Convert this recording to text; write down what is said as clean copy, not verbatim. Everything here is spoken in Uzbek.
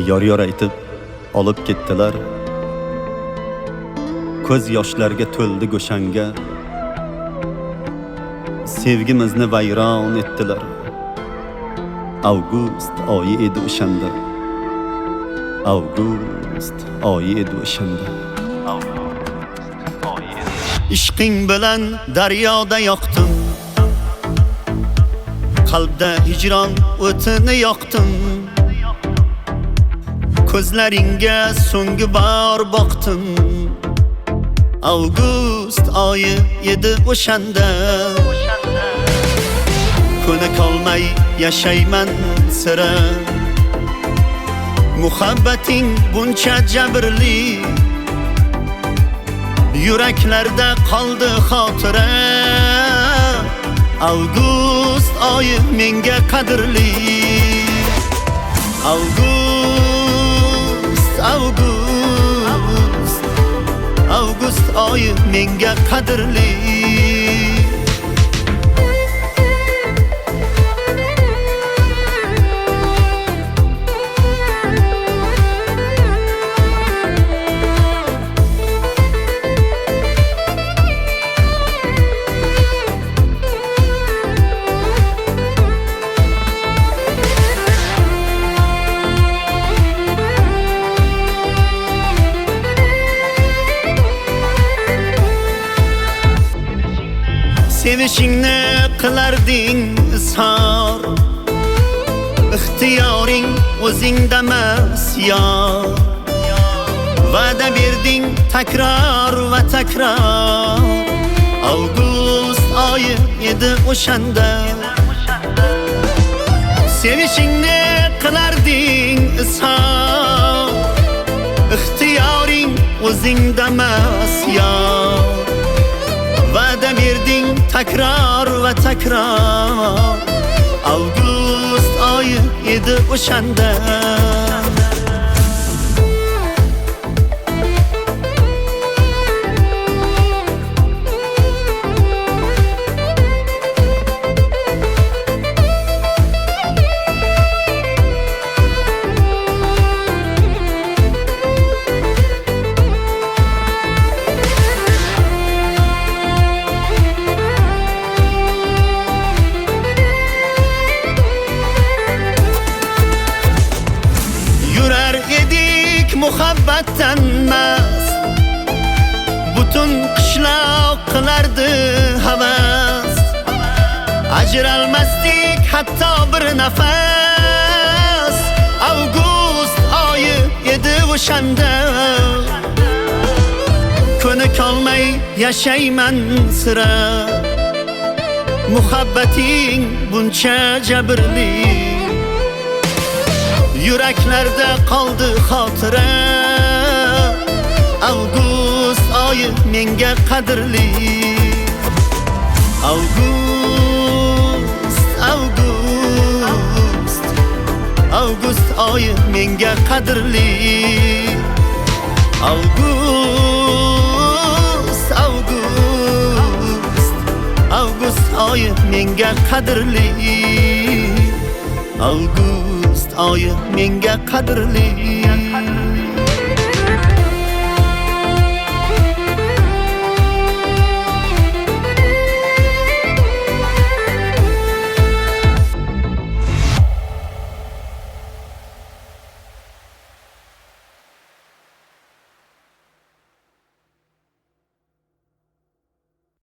yor aytib olib ketdilar. Ko'z yoshlarga to'ldi go'shanga, sevgimizni vayron etdilar. Avgust oyi edi o'shanda, avgust oyi edi o'shanda. Ishqing bilan daryoda yoqdim, qalbda hijron o'tini yoqdim. Ko'zlaringga so'nggi bor boqdim, avgust oyi edi o'shanda. Ko'na qolmay yashayman sira, muhabbating buncha jabrli, yuraklarda qoldi xotira. Avgust oyi menga qadrli, avgust, avgust, avgust oyi menga qadrli. Sevishingni qilarding izhor, ixtiyoring o'zingdamas yor. Va'da berding takror va takror, avgust oyi edi o'shanda. Sevishingni qilarding izhor, ixtiyoring o'zingdamas yor. Va'da berding takror va takror, avgust oyi edi o'shanda. Muhabbatdan mast, butun qishloq qilardi havas. Ajralmasdik hatto bir nafas, avgust oyi edi o'shanda. Ko'na qolmay yashayman sira, muhabbating buncha jabrli, yuraklarda qoldi xotira. Avgust oyi menga qadrli, avgust, avgust, avgust oyi menga qadrli, avgust, avgust, avgust oyi menga qadrli, avgust oyi menga qadrli.